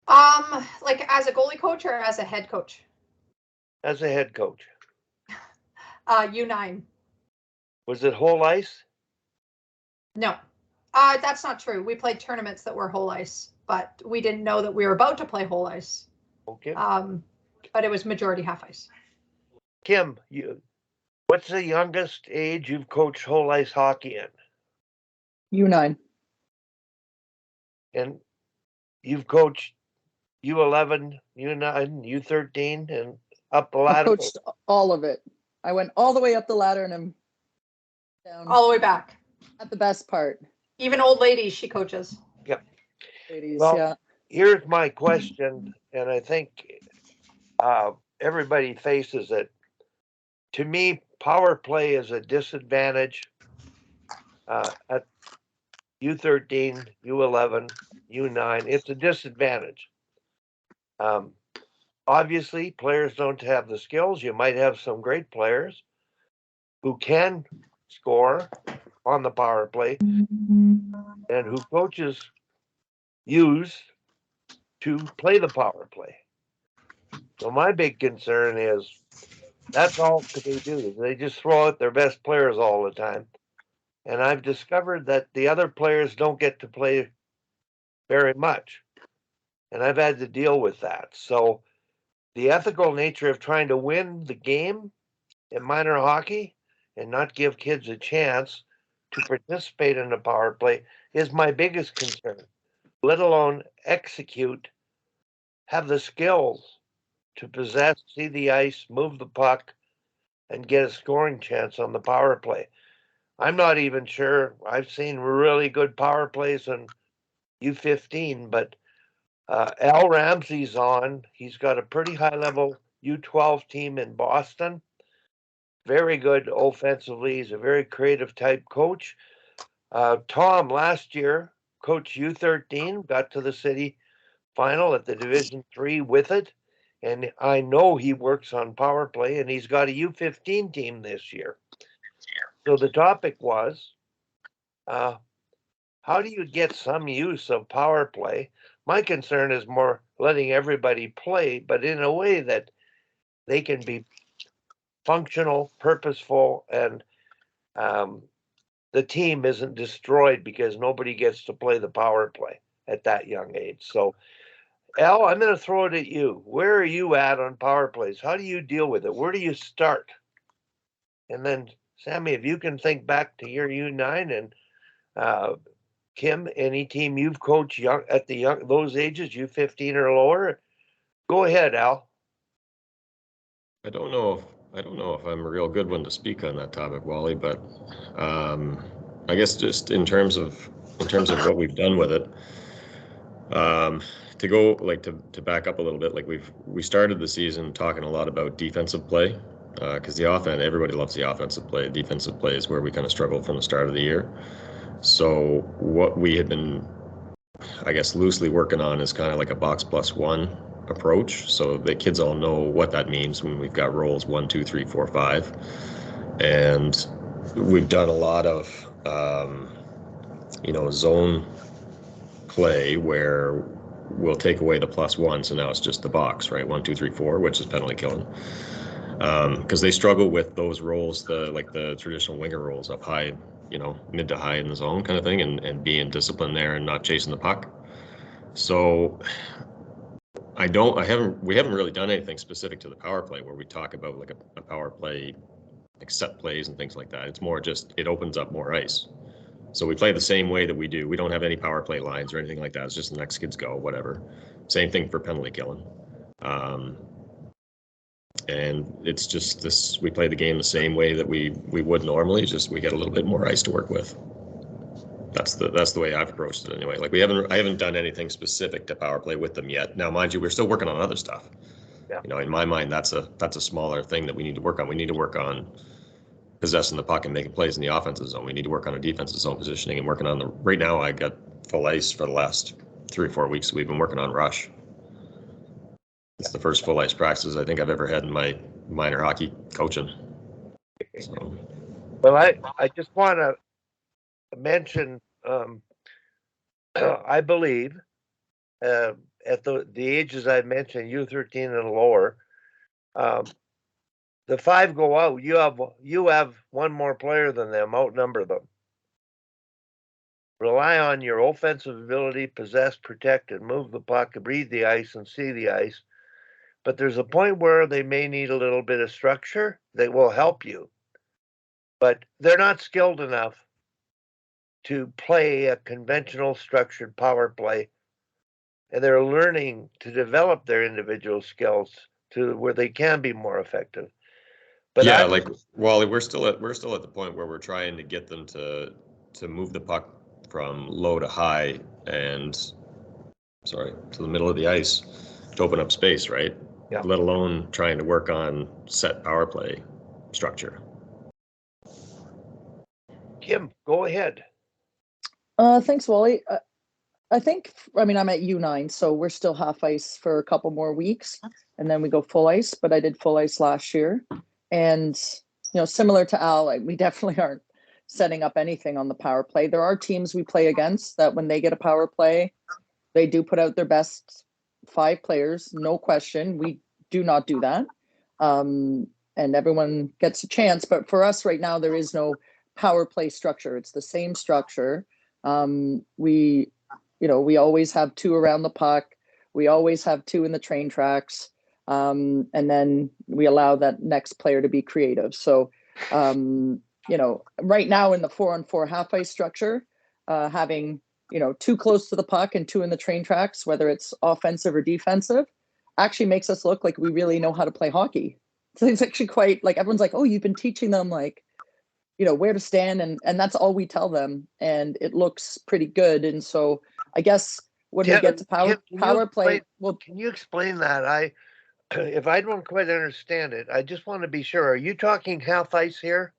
Like as a goalie coach or as a head coach? As a head coach. U9. Was it whole ice? No. That's not true. We played tournaments that were whole ice, but we didn't know that we were about to play whole ice. Okay. But it was majority half ice. Kim, what's the youngest age you've coached whole ice hockey in? U9. And you've coached U11, U9, U13, and up the ladder? I coached all of it. I went all the way up the ladder and I'm down. All the way back. At the best part. Even old ladies she coaches. Yep. Ladies, well, yeah. Here's my question, and I think everybody faces it. To me, power play is a disadvantage at U13, U11, U9. It's a disadvantage. Obviously, players don't have the skills. You might have some great players who can score on the power play and who coaches use to play the power play. So my big concern is that's all they do. They just throw out their best players all the time. And I've discovered that the other players don't get to play very much. And I've had to deal with that. So the ethical nature of trying to win the game in minor hockey and not give kids a chance to participate in the power play is my biggest concern, let alone execute, have the skills to possess, see the ice, move the puck, and get a scoring chance on the power play. I'm not even sure. I've seen really good power plays in U15, but Al Ramsey's on. He's got a pretty high level U12 team in Boston. Very good offensively. He's a very creative type coach. Tom last year coached U13, got to the city final at the Division III with it. And I know he works on power play, and he's got a U15 team this year. So the topic was, how do you get some use of power play? My concern is more letting everybody play, but in a way that they can be functional, purposeful, and the team isn't destroyed because nobody gets to play the power play at that young age. So, Al, I'm going to throw it at you. Where are you at on power plays? How do you deal with it? Where do you start? And then, Sammy, if you can think back to your U9 and Kim, any team you've coached at those ages, U15 or lower, go ahead, Al. I don't know if I'm a real good one to speak on that topic, Wally, but I guess just in terms of what we've done with it, to go to back up a little bit, we started the season talking a lot about defensive play, because the offense, everybody loves the offensive play. Defensive play is where we kind of struggled from the start of the year. So what we had been, I guess, loosely working on is kind of like a box plus one approach, so the kids all know what that means when we've got roles 1, 2, 3, 4, 5, and we've done a lot of zone play where we'll take away the plus one, so now it's just the box, right? 1, 2, 3, 4, which is penalty killing, because they struggle with those roles, the traditional winger roles up high, mid to high in the zone kind of thing, and being disciplined there and not chasing the puck. So we haven't really done anything specific to the power play where we talk about like a power play, like set plays and things like that. It's more just, it opens up more ice. So we play the same way that we do. We don't have any power play lines or anything like that. It's just the next kids go, whatever. Same thing for penalty killing. And it's just this, we play the game the same way that we would normally, just we get a little bit more ice to work with. That's the way I've approached it anyway. Like I haven't done anything specific to power play with them yet. Now, mind you, we're still working on other stuff. Yeah. In my mind, that's a smaller thing that we need to work on. We need to work on possessing the puck and making plays in the offensive zone. We need to work on our defensive zone positioning and working on right now I got full ice for the last 3 or 4 weeks. We've been working on rush. It's the first full ice practices I think I've ever had in my minor hockey coaching. So. Well, I just want to mention, I believe at the ages I mentioned, U13 and lower, the 5 go out. You have one more player than them. Outnumber them. Rely on your offensive ability, possess, protect, and move the puck, read the ice, and see the ice. But there's a point where they may need a little bit of structure that will help you. But they're not skilled enough to play a conventional structured power play. And they're learning to develop their individual skills to where they can be more effective. But yeah, like Wally, we're still at the point where we're trying to get them to move the puck from low to high and to the middle of the ice to open up space, right? Yeah. Let alone trying to work on set power play structure. Kim, go ahead. Thanks, Wally. I think, I mean, I'm at U9, so we're still half ice for a couple more weeks, and then we go full ice, but I did full ice last year. And, you know, similar to Al, we definitely aren't setting up anything on the power play. There are teams we play against that when they get a power play, they do put out their best 5 players, no question. We do not do that. And everyone gets a chance. But for us right now, there is no power play structure. It's the same structure. We always have 2 around the puck. We always have 2 in the train tracks. And then we allow that next player to be creative. So, right now in the 4-on-4 half ice structure, having, 2 close to the puck and 2 in the train tracks, whether it's offensive or defensive, actually makes us look like we really know how to play hockey. So it's actually quite like, everyone's like, oh, you've been teaching them like, where to stand. And that's all we tell them. And it looks pretty good. And so I guess when we get to power play, well, can you explain that? If I don't quite understand it, I just want to be sure. Are you talking half ice here?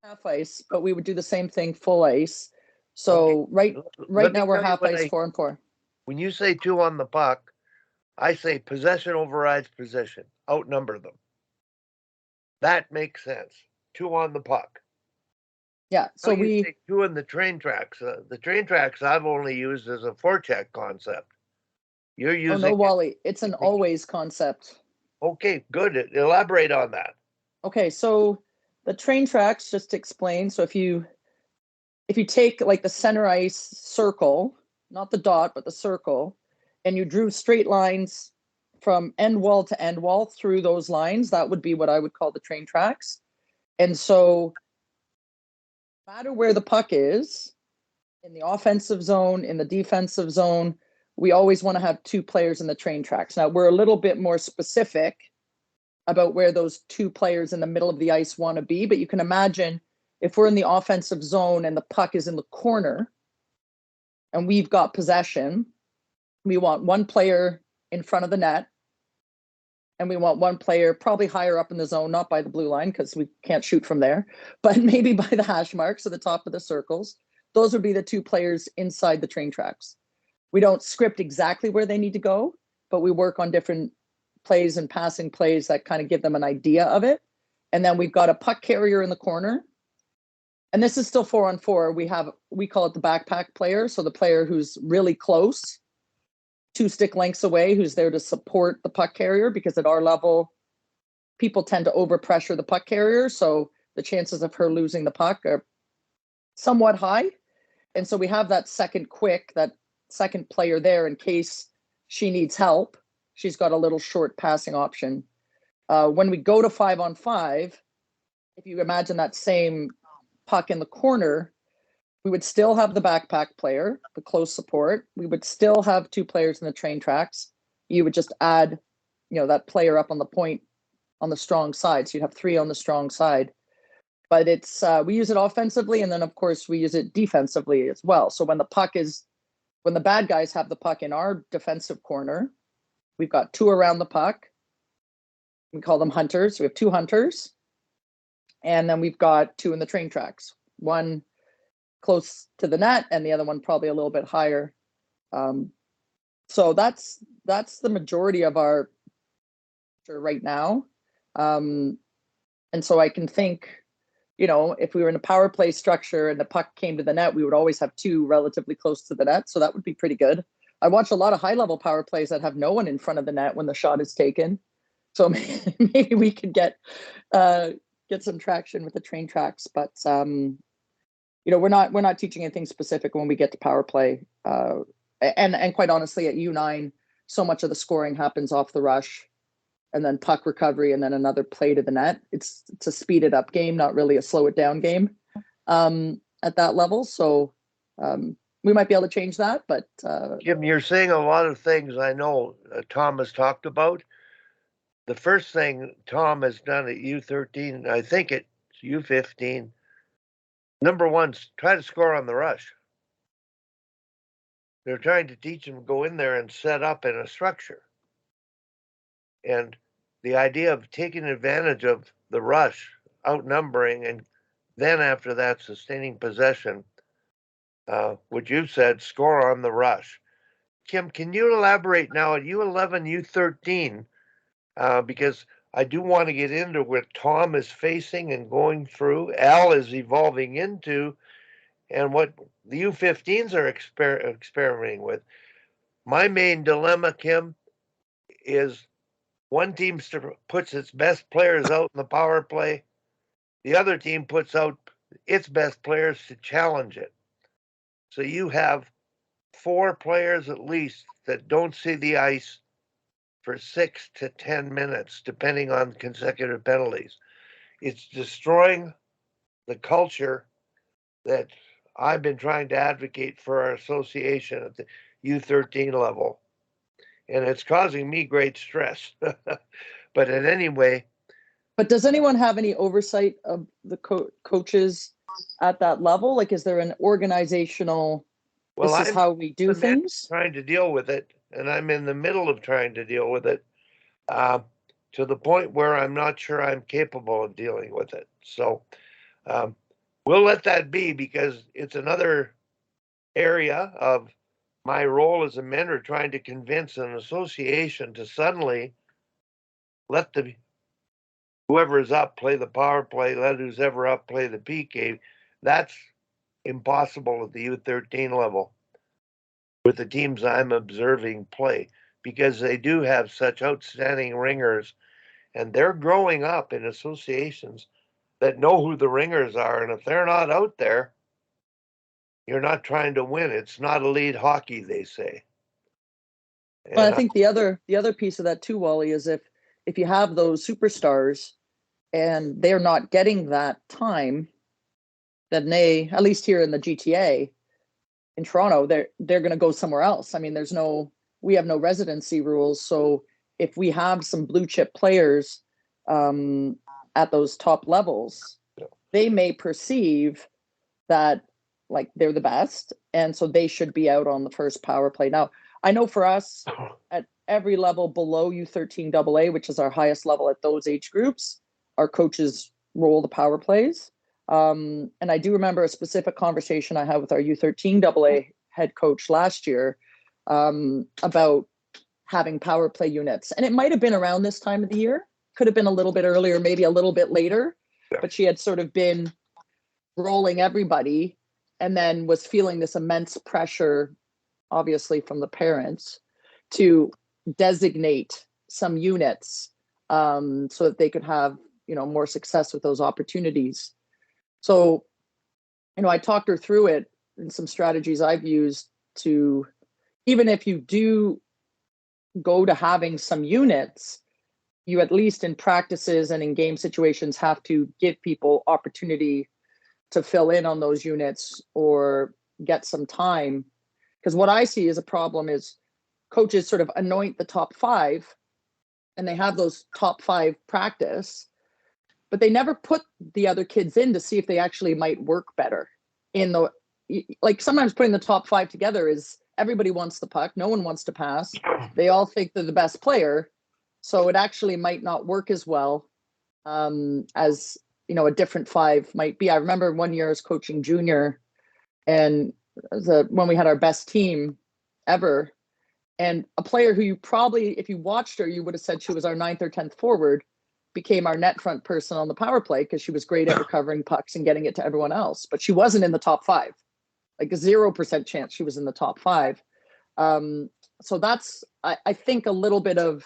Half ice, but we would do the same thing full ice. So okay. right now we're half ice 4-on-4. When you say 2 on the puck, I say possession overrides position. Outnumber them. That makes sense. 2 on the puck. Yeah. So we say 2 in the train tracks. The train tracks I've only used as a forecheck concept. You're using. Oh no, Wally, it's an always concept. Okay, good. Elaborate on that. Okay, so the train tracks, just to explain. So if you take like the center ice circle, not the dot, but the circle, and you drew straight lines from end wall to end wall through those lines, that would be what I would call the train tracks. And so no matter where the puck is, in the offensive zone, in the defensive zone, we always want to have 2 players in the train tracks. Now, we're a little bit more specific about where those 2 players in the middle of the ice want to be, but you can imagine if we're in the offensive zone and the puck is in the corner and we've got possession, we want 1 player in front of the net and we want 1 player probably higher up in the zone, not by the blue line because we can't shoot from there, but maybe by the hash marks at the top of the circles. Those would be the 2 players inside the train tracks. We don't script exactly where they need to go, but we work on different plays and passing plays that kind of give them an idea of it. And then we've got a puck carrier in the corner. And this is still 4-on-4. We call it the backpack player. So the player who's really close, 2 stick lengths away, who's there to support the puck carrier, because at our level, people tend to overpressure the puck carrier. So the chances of her losing the puck are somewhat high. And so we have that second player there in case she needs help. She's got a little short passing option. When we go to 5-on-5, if you imagine that same puck in the corner, we would still have the backpack player, the close support. We would still have 2 players in the train tracks. You would just add, that player up on the point on the strong side. So you'd have 3 on the strong side. But it's we use it offensively, and then of course we use it defensively as well. So when the bad guys have the puck in our defensive corner, we've got 2 around the puck. We call them hunters. We have 2 hunters. And then we've got 2 in the train tracks. 1 close to the net and the other one probably a little bit higher. So that's the majority of our right now. And so I can think, if we were in a power play structure and the puck came to the net, we would always have 2 relatively close to the net. So that would be pretty good. I watch a lot of high level power plays that have no one in front of the net when the shot is taken. So maybe we could get some traction with the train tracks, but we're not teaching anything specific when we get to power play. And quite honestly, at U9, so much of the scoring happens off the rush, and then puck recovery, and then another play to the net. It's a speeded up game, not really a slow it down game at that level. So we might be able to change that, but Jim, you're saying a lot of things I know Tom has talked about. The first thing Tom has done at U13, I think it's U15, number one, try to score on the rush. They're trying to teach them to go in there and set up in a structure. And the idea of taking advantage of the rush, outnumbering, and then after that, sustaining possession, what you said, score on the rush. Kim, can you elaborate now at U11, U13, because I do want to get into what Tom is facing and going through, Al is evolving into, and what the U15s are experimenting with. My main dilemma, Kim, is one team puts its best players out in the power play. The other team puts out its best players to challenge it. So you have 4 players at least that don't see the ice for 6 to 10 minutes, depending on consecutive penalties. It's destroying the culture that I've been trying to advocate for our association at the U13 level. And it's causing me great stress. But in any way. But does anyone have any oversight of the coaches at that level? Like, is there an organizational, this is how we do things? Trying to deal with it, and I'm in the middle of trying to deal with it to the point where I'm not sure I'm capable of dealing with it. So we'll let that be, because it's another area of my role as a mentor, trying to convince an association to suddenly let whoever is up play the power play, let who's ever up play the PK. That's impossible at the U13 level with the teams I'm observing play, because they do have such outstanding ringers, and they're growing up in associations that know who the ringers are. And if they're not out there, you're not trying to win. It's not elite hockey, they say. Well, I think the other piece of that too, Wally, is if you have those superstars and they're not getting that time, then they, at least here in the GTA, in Toronto, they're going to go somewhere else. I mean, we have no residency rules. So if we have some blue chip players at those top levels, they may perceive that like they're the best, and so they should be out on the first power play. Now, I know for us at every level below U13 AA, which is our highest level at those age groups, our coaches roll the power plays. And I do remember a specific conversation I had with our U13 AA head coach last year about having power play units. And it might have been around this time of the year, could have been a little bit earlier, maybe a little bit later, but she had sort of been rolling everybody and then was feeling this immense pressure, obviously from the parents, to designate some units so that they could have, more success with those opportunities. So, I talked her through it and some strategies I've used to, even if you do go to having some units, you at least in practices and in game situations have to give people opportunity to fill in on those units or get some time. Because what I see as a problem is coaches sort of anoint the top 5 and they have those top 5 practice, but they never put the other kids in to see if they actually might work better. Like sometimes putting the top 5 together is everybody wants the puck. No one wants to pass. They all think they're the best player. So it actually might not work as well as, a different 5 might be. I remember one year I was coaching junior, and when we had our best team ever, and a player who you probably, if you watched her, you would have said she was our 9th or 10th forward, became our net front person on the power play because she was great at recovering pucks and getting it to everyone else. But she wasn't in the top 5, like a 0% chance she was in the top 5. So that's, I think, a little bit of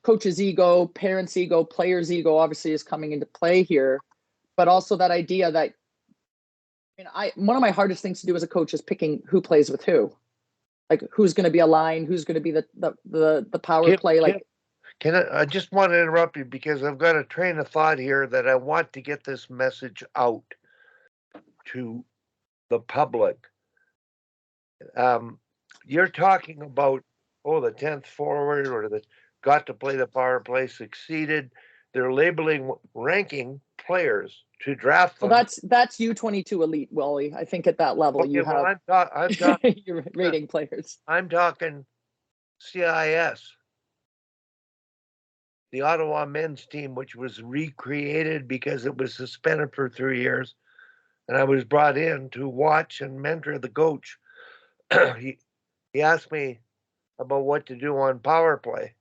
coach's ego, parents' ego, players' ego obviously is coming into play here, but also that idea that, one of my hardest things to do as a coach is picking who plays with who, like who's going to be a line, who's going to be the power play. Like, I just want to interrupt you because I've got a train of thought here that I want to get this message out to the public. You're talking about, the 10th forward or the got to play the power play succeeded. They're labeling, ranking players to draft them. well, that's U22 elite, Wally. I think at that level you have I'm talking you're rating players. I'm talking CIS, the Ottawa men's team, which was recreated because it was suspended for 3 years. And I was brought in to watch and mentor the coach. He asked me about what to do on power play.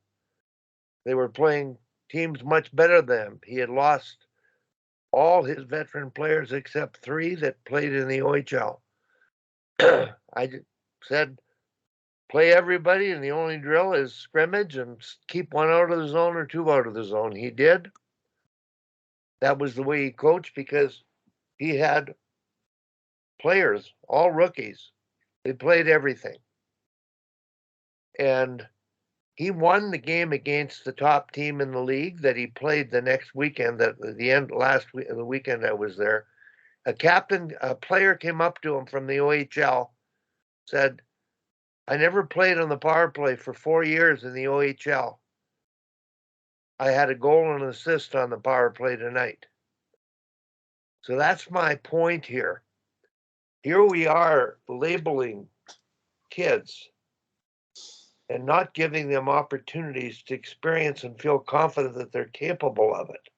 They were playing teams much better than him. He had lost all his veteran players except 3 that played in the OHL. I said, play everybody, and the only drill is scrimmage and keep 1 out of the zone or 2 out of the zone. He did. That was the way he coached because he had players, all rookies. They played everything. And he won the game against the top team in the league that he played the next weekend, the weekend I was there. A player came up to him from the OHL, said, I never played on the power play for 4 years in the OHL. I had a goal and an assist on the power play tonight. So that's my point here. Here we are labeling kids and not giving them opportunities to experience and feel confident that they're capable of it.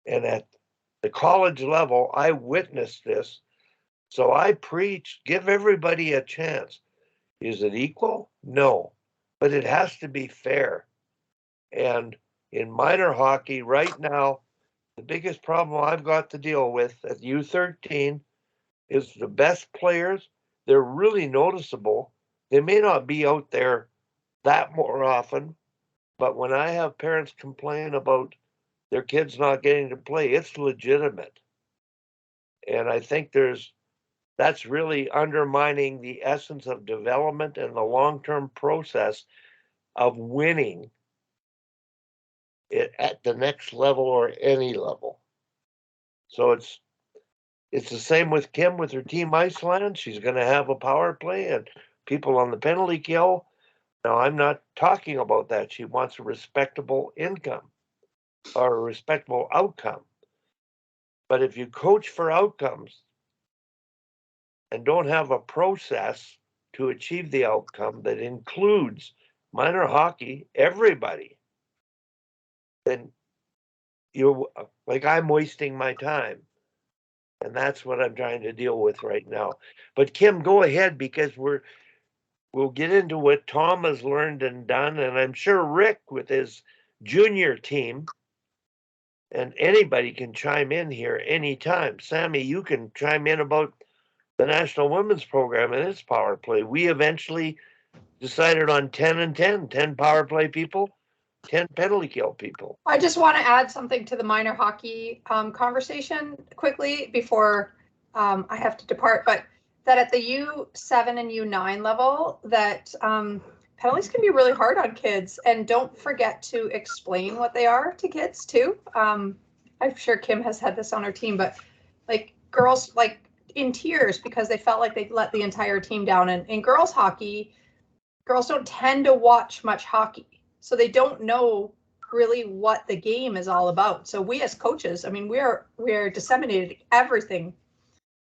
And at the college level, I witnessed this. So I preach, give everybody a chance. Is it equal? No, but it has to be fair. And in minor hockey right now, the biggest problem I've got to deal with at U13 is the best players. They're really noticeable. They may not be out there that more often, but when I have parents complain about their kids not getting to play, it's legitimate. And I think that's really undermining the essence of development and the long-term process of winning it at the next level or any level. So it's the same with Kim with her team Iceland. She's going to have a power play and people on the penalty kill. Now, I'm not talking about that. She wants a respectable income or a respectable outcome. But if you coach for outcomes and don't have a process to achieve the outcome that includes minor hockey, everybody, then you're like, I'm wasting my time. And that's what I'm trying to deal with right now. But Kim, go ahead, because we'll get into what Tom has learned and done. And I'm sure Rick with his junior team, and anybody can chime in here anytime. Sammy, you can chime in about the National Women's Program and its power play. We eventually decided on 10 and 10 power play people, 10 penalty kill people. I just want to add something to the minor hockey conversation quickly before I have to depart, but that at the U7 and U9 level, that penalties can be really hard on kids, and don't forget to explain what they are to kids too. I'm sure Kim has had this on her team, but like girls like in tears because they felt like they let the entire team down. And in girls hockey, girls don't tend to watch much hockey, so they don't know really what the game is all about. So we as coaches, I mean, we're disseminated everything.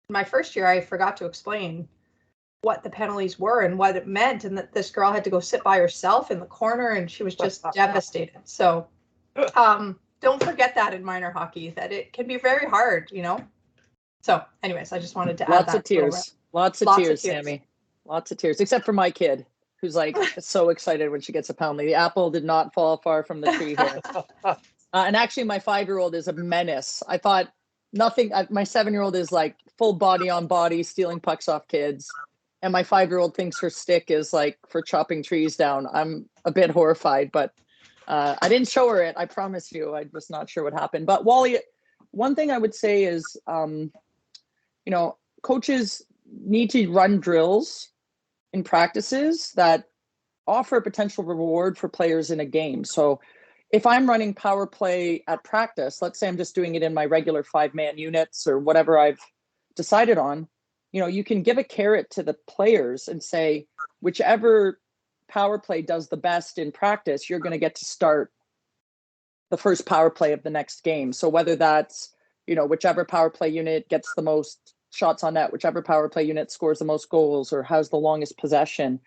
In my first year, I forgot to explain what the penalties were and what it meant, and that this girl had to go sit by herself in the corner, and she was just devastated. So don't forget that in minor hockey, that it can be very hard, So anyways, I just wanted to add Lots that. of tears. Lots of tears, Sammy. Lots of tears, except for my kid, who's like so excited when she gets a penalty. The apple did not fall far from the tree here. And actually, my 5-year-old is a menace. I thought nothing. My 7-year-old is like full body on body, stealing pucks off kids. and my 5-year-old thinks her stick is like for chopping trees down. I'm a bit horrified, but I didn't show her it. I promise you. I was not sure what happened. But Wally, one thing I would say is, coaches need to run drills in practices that offer a potential reward for players in a game. So if I'm running power play at practice, let's say I'm just doing it in my regular 5-man units or whatever I've decided on, you can give a carrot to the players and say, whichever power play does the best in practice, you're going to get to start the first power play of the next game. So whether that's, whichever power play unit gets the most shots on net, whichever power play unit scores the most goals or has the longest possession.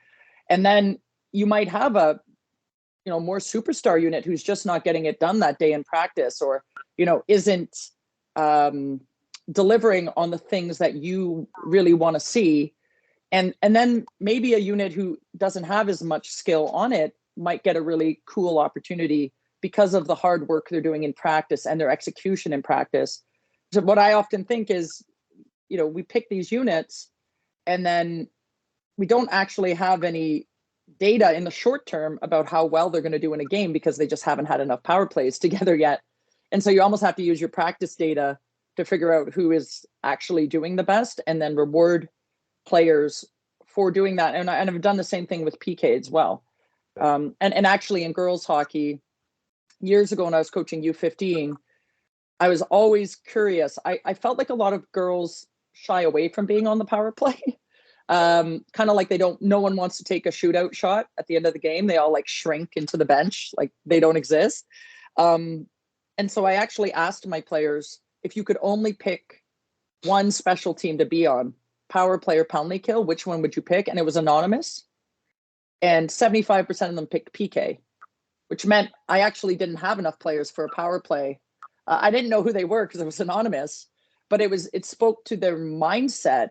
And then you might have a, more superstar unit who's just not getting it done that day in practice, or, isn't delivering on the things that you really want to see. And then maybe a unit who doesn't have as much skill on it might get a really cool opportunity because of the hard work they're doing in practice and their execution in practice. So what I often think is, we pick these units and then we don't actually have any data in the short term about how well they're going to do in a game because they just haven't had enough power plays together yet. And so you almost have to use your practice data to figure out who is actually doing the best and then reward players for doing that. And I've done the same thing with PK as well. And actually in girls hockey, years ago when I was coaching U15, I was always curious. I felt like a lot of girls shy away from being on the power play. Kind of like no one wants to take a shootout shot at the end of the game. They all like shrink into the bench, like they don't exist. And so I actually asked my players, if you could only pick one special team to be on, power play or penalty kill, which one would you pick? And it was anonymous. And 75% of them picked PK, which meant I actually didn't have enough players for a power play. I didn't know who they were because it was anonymous, but it spoke to their mindset.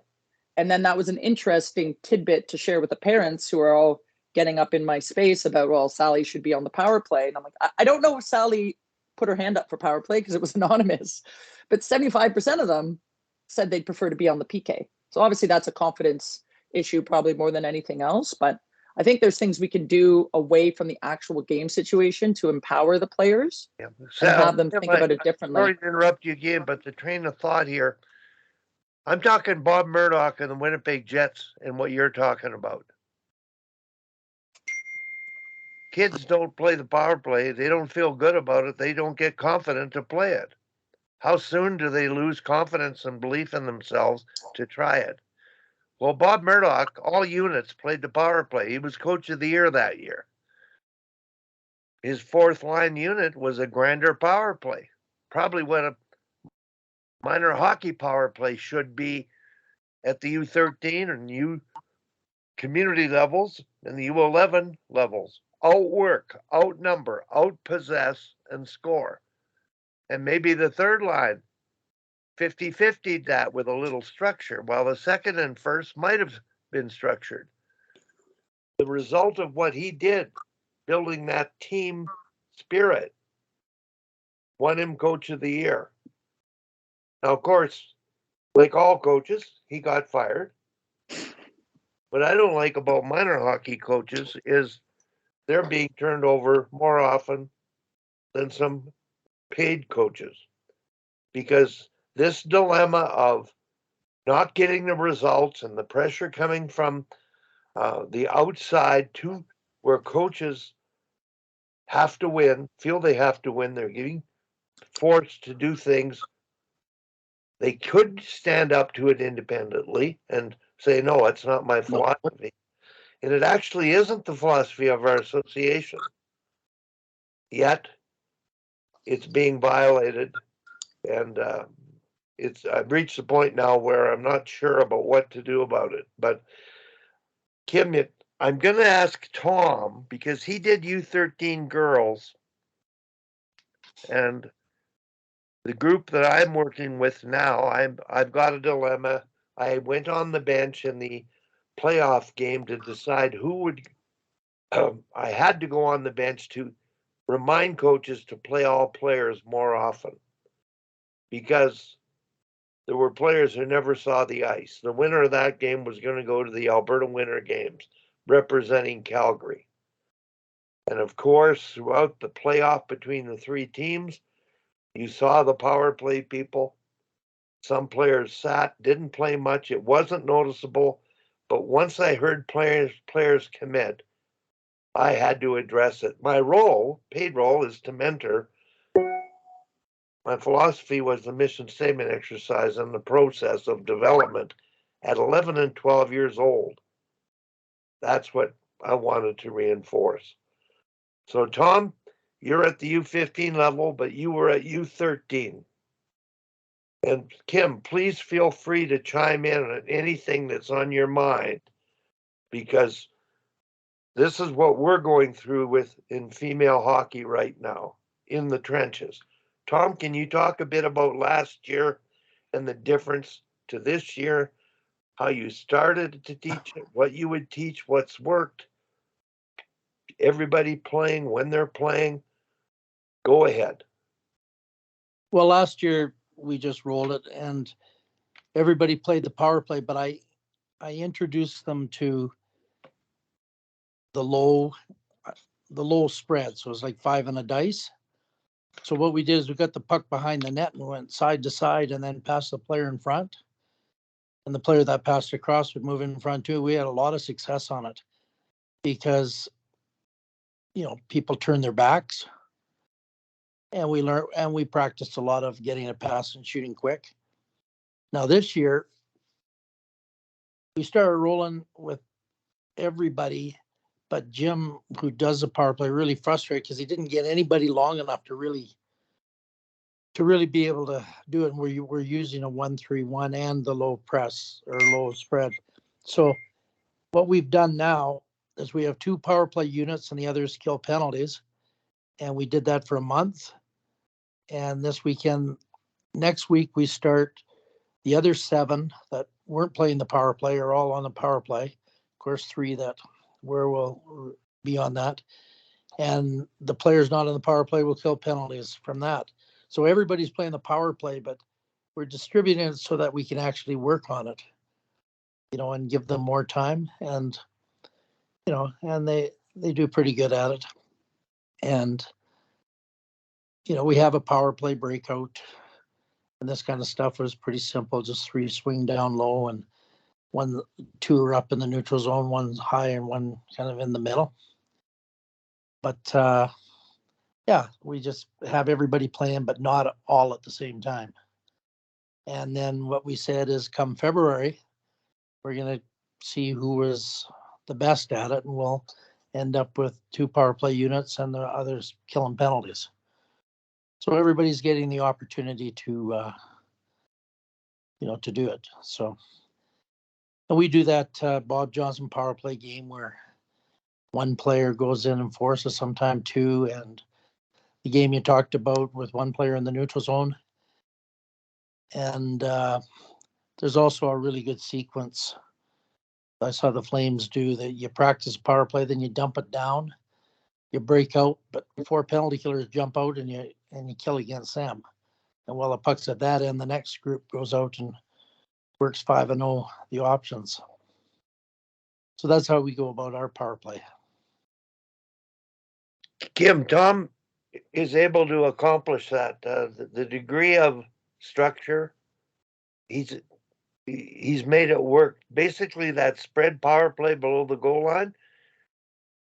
And then that was an interesting tidbit to share with the parents who are all getting up in my space about, well, Sally should be on the power play. And I'm like, I don't know if Sally put her hand up for power play because it was anonymous, but 75% of them said they'd prefer to be on the PK. So obviously that's a confidence issue, probably more than anything else. But I think there's things we can do away from the actual game situation to empower the players and have them think about it differently. Sorry to interrupt you again, but the train of thought here, I'm talking Bob Murdoch and the Winnipeg Jets and what you're talking about. Kids don't play the power play. They don't feel good about it. They don't get confident to play it. How soon do they lose confidence and belief in themselves to try it? Well, Bob Murdoch, all units played the power play. He was coach of the year that year. His fourth line unit was a grander power play, probably what a minor hockey power play should be at the U13 and U community levels and the U11 levels. Outwork, outnumber, outpossess, and score. And maybe the third line 50-50'd that with a little structure, while the second and first might have been structured. The result of what he did, building that team spirit, won him coach of the year. Now, of course, like all coaches, he got fired. What I don't like about minor hockey coaches is they're being turned over more often than some paid coaches, because this dilemma of not getting the results and the pressure coming from the outside to where coaches have to win, feel they have to win, they're getting forced to do things. They could stand up to it independently and say, no, it's not my philosophy. And it actually isn't the philosophy of our association. Yet it's being violated. And I've reached the point now where I'm not sure about what to do about it. But Kim, I'm going to ask Tom, because he did U13 girls, and the group that I'm working with now, I've got a dilemma. I went on the bench in the playoff game to decide who would. I had to go on the bench to remind coaches to play all players more often, because there were players who never saw the ice. The winner of that game was going to go to the Alberta Winter Games, representing Calgary. And of course, throughout the playoff between the three teams, you saw the power play people. Some players sat, didn't play much. It wasn't noticeable. But once I heard players commit, I had to address it. My role, paid role, is to mentor. My philosophy was the mission statement exercise and the process of development at 11 and 12 years old. That's what I wanted to reinforce. So, Tom, you're at the U15 level, but you were at U13. And Kim, please feel free to chime in on anything that's on your mind, because this is what we're going through with in female hockey right now, in the trenches. Tom, can you talk a bit about last year and the difference to this year, how you started to teach it, what you would teach, what's worked, everybody playing, when they're playing? Go ahead. Well, last year we just rolled it and everybody played the power play, but I introduced them to the low spread. So it was like 5 and a dice. So what we did is we got the puck behind the net and went side to side and then passed the player in front. And the player that passed across would move in front too. We had a lot of success on it because, people turn their backs. And we practiced a lot of getting a pass and shooting quick. Now this year, we started rolling with everybody, but Jim, who does the power play, really frustrated because he didn't get anybody long enough to really be able to do it. And we're using a 1-3-1 and the low press or low spread. So what we've done now is we have 2 power play units and the others kill penalties. And we did that for a month. And next week, we start the other 7 that weren't playing the power play are all on the power play. Of course, 3 where we'll be on that. And the players not on the power play will kill penalties from that. So everybody's playing the power play, but we're distributing it so that we can actually work on it, and give them more time. And, and they do pretty good at it. And, we have a power play breakout. And this kind of stuff was pretty simple, just 3 swing down low and 2 are up in the neutral zone, 1's high and 1 kind of in the middle. But we just have everybody playing, but not all at the same time. And then what we said is come February, we're going to see who was the best at it, and we'll end up with 2 power play units and the others killing penalties. So everybody's getting the opportunity to do it. So, and we do that Bob Johnson power play game where 1 player goes in and forces, sometime 2, and the game you talked about with 1 player in the neutral zone. And there's also a really good sequence I saw the Flames do that you practice power play, then you dump it down, you break out, but 4 penalty killers jump out and you kill against them. And while the puck's at that end, the next group goes out and works 5-0 the options. So that's how we go about our power play. Kim, Tom is able to accomplish that. The degree of structure, he's made it work. Basically, that spread power play below the goal line,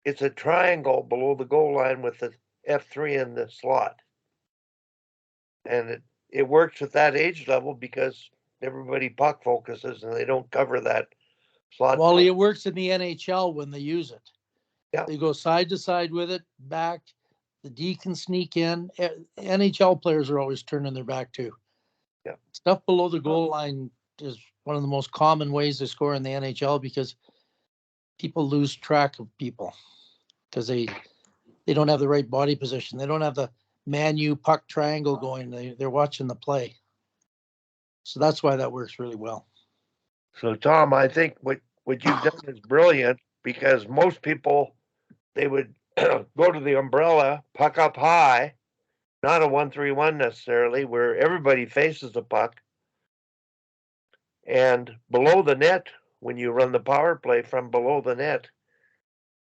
it's a triangle below the goal line with the F3 in the slot. And it works at that age level because everybody puck focuses and they don't cover that slot. Well, it works in the NHL when they use it. Yeah. They go side to side with it, back. The D can sneak in. NHL players are always turning their back too. Yeah. Stuff below the goal line is one of the most common ways to score in the NHL because people lose track of people because they don't have the right body position. They don't have the man-u puck triangle going. They're watching the play. So that's why that works really well. So, Tom, I think what you've done is brilliant because most people, they would go to the umbrella, puck up high, not a 1-3-1 necessarily, where everybody faces the puck. And below the net, when you run the power play from below the net,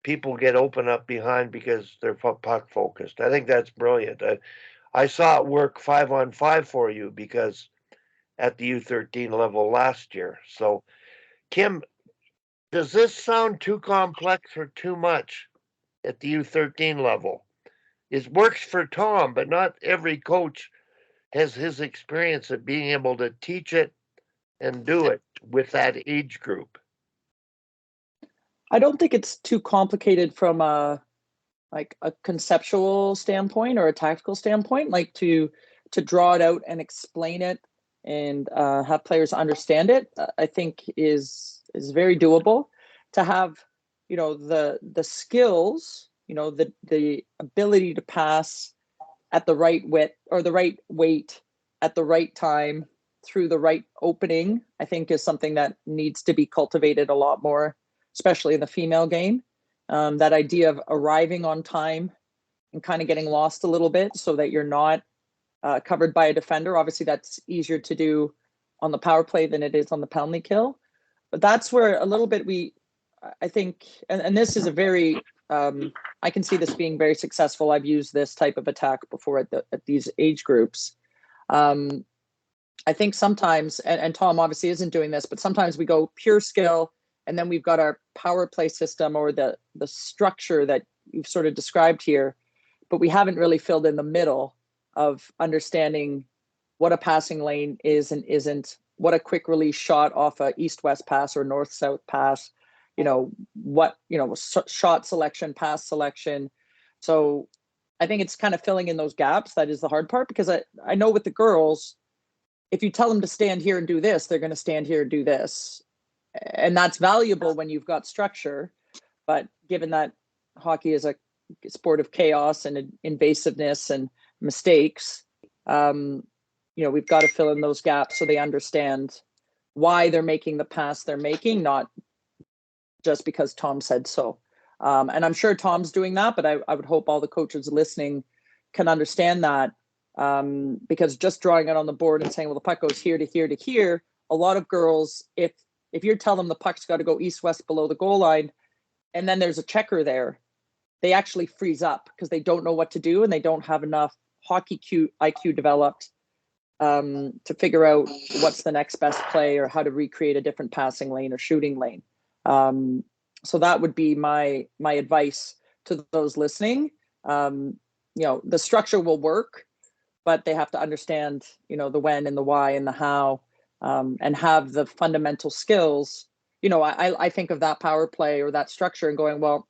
people get open up behind because they're puck focused. I think that's brilliant. I saw it work 5-on-5 for you because at the U13 level last year. So, Kim, does this sound too complex or too much at the U13 level? It works for Tom, but not every coach has his experience of being able to teach it and do it with that age group. I don't think it's too complicated from a conceptual standpoint or a tactical standpoint, like to draw it out and explain it and have players understand it. I think is very doable. To have, you know, the skills, you know, the ability to pass at the right width or the right weight at the right time through the right opening, I think is something that needs to be cultivated a lot more, especially in the female game. That idea of arriving on time and kind of getting lost a little bit so that you're not covered by a defender. Obviously, that's easier to do on the power play than it is on the penalty kill. But that's where a little bit I think, and this is a very, I can see this being very successful. I've used this type of attack before at these age groups. I think sometimes, and Tom obviously isn't doing this, but sometimes we go pure skill, and then we've got our power play system or the structure that you've sort of described here, but we haven't really filled in the middle of understanding what a passing lane is and isn't, what a quick release shot off a east-west pass or north-south pass, you know, what, you know, shot selection, pass selection. So I think it's kind of filling in those gaps. That is the hard part, because I know with the girls, if you tell them to stand here and do this, they're going to stand here and do this. And that's valuable when you've got structure. But given that hockey is a sport of chaos and invasiveness and mistakes, you know, we've got to fill in those gaps so they understand why they're making the pass they're making, not just because Tom said so. And I'm sure Tom's doing that, but I would hope all the coaches listening can understand that, because just drawing it on the board and saying, well, the puck goes here to here to here, a lot of girls, if you tell them the puck's got to go east-west below the goal line, and then there's a checker there, they actually freeze up because they don't know what to do and they don't have enough hockey IQ developed to figure out what's the next best play or how to recreate a different passing lane or shooting lane. So that would be my advice to those listening. You know, the structure will work, but they have to understand, you know, the when and the why and the how, and have the fundamental skills. You know, I think of that power play or that structure and going, well,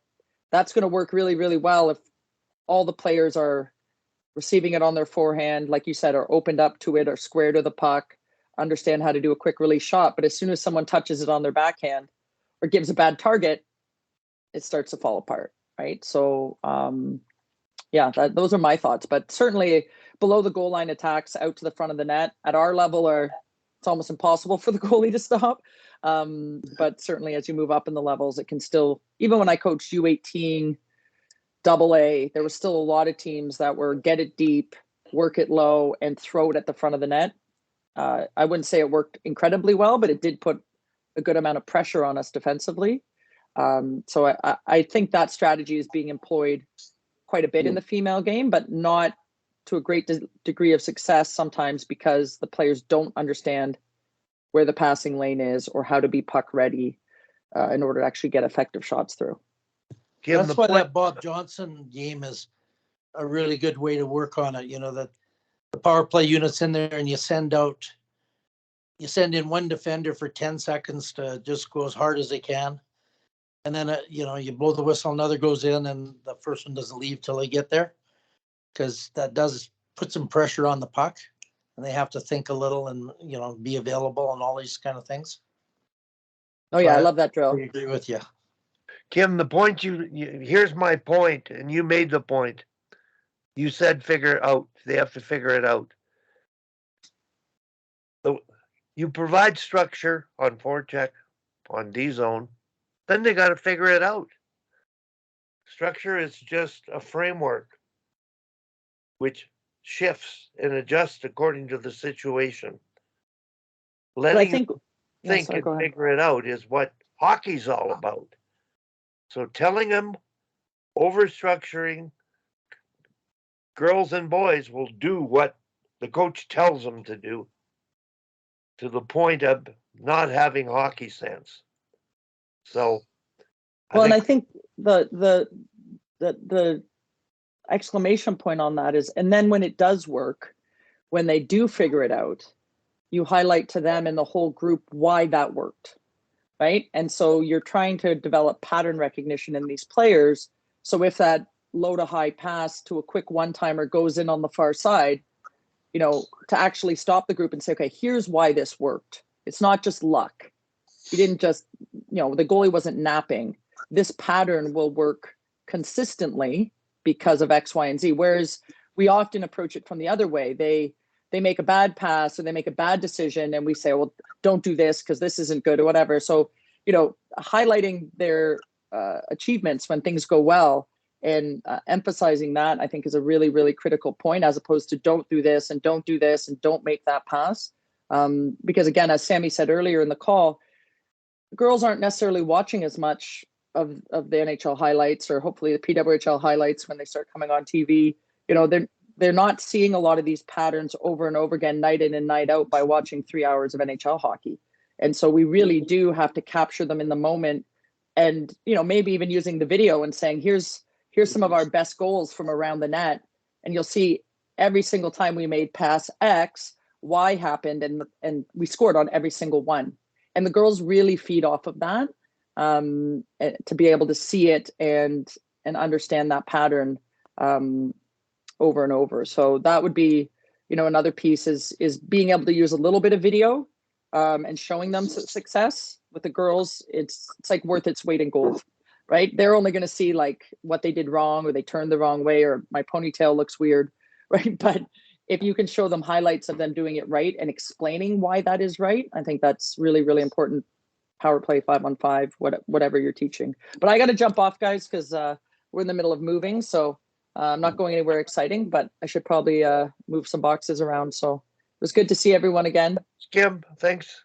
that's going to work really, really well if all the players are receiving it on their forehand, like you said, are opened up to it or square to the puck, understand how to do a quick release shot. But as soon as someone touches it on their backhand or gives a bad target, it starts to fall apart, right? So, yeah, those are my thoughts. But certainly below the goal line attacks out to the front of the net at our level it's almost impossible for the goalie to stop. But certainly as you move up in the levels, it can still, even when I coached U18, AA, there was still a lot of teams that were get it deep, work it low, and throw it at the front of the net. I wouldn't say it worked incredibly well, but it did put a good amount of pressure on us defensively. So I think that strategy is being employed quite a bit in the female game, but not to a great degree of success sometimes because the players don't understand where the passing lane is or how to be puck ready in order to actually get effective shots through. That's why that Bob Johnson game is a really good way to work on it. You know, that the power play unit's in there and you send in one defender for 10 seconds to just go as hard as they can. And then, you know, you blow the whistle, another goes in and the first one doesn't leave till they get there, because that does put some pressure on the puck and they have to think a little and, you know, be available and all these kind of things. Oh, yeah, I love that drill. I agree with you. Kim, the point here's my point, and you made the point. You said figure it out. They have to figure it out. So you provide structure on forecheck, on D zone, then they got to figure it out. Structure is just a framework which shifts and adjusts according to the situation. I think think sorry, and go ahead. figure it out is what hockey's all about. So telling them overstructuring, girls and boys will do what the coach tells them to do, to the point of not having hockey sense. So Well, and I think the exclamation point on that is, and then when it does work, when they do figure it out, you highlight to them and the whole group why that worked, right? And so you're trying to develop pattern recognition in these players. So if that low to high pass to a quick one-timer goes in on the far side, you know, to actually stop the group and say, okay, here's why this worked. It's not just luck. You didn't just, you know, the goalie wasn't napping. This pattern will work consistently because of X, Y, and Z. Whereas we often approach it from the other way. They make a bad pass or they make a bad decision and we say, well, don't do this because this isn't good or whatever. So, you know, highlighting their achievements when things go well and emphasizing that, I think, is a really, really critical point, as opposed to don't do this and don't do this and don't make that pass. Because again, as Sammy said earlier in the call, girls aren't necessarily watching as much of the NHL highlights, or hopefully the PWHL highlights when they start coming on TV. You know, they're not seeing a lot of these patterns over and over again, night in and night out, by watching 3 hours of NHL hockey. And so we really do have to capture them in the moment, and, you know, maybe even using the video and saying, here's some of our best goals from around the net. And you'll see every single time we made pass X, Y happened, and we scored on every single one. And the girls really feed off of that, to be able to see it and understand that pattern over and over. So that would be, you know, another piece is being able to use a little bit of video and showing them success. With the girls, it's like worth its weight in gold, right? They're only going to see like what they did wrong, or they turned the wrong way, or my ponytail looks weird, right? But if you can show them highlights of them doing it right and explaining why that is right, I think that's really, really important. Power play, 5-on-5, whatever you're teaching. But I got to jump off, guys, because we're in the middle of moving. So I'm not going anywhere exciting, but I should probably move some boxes around. So it was good to see everyone again. Kim, thanks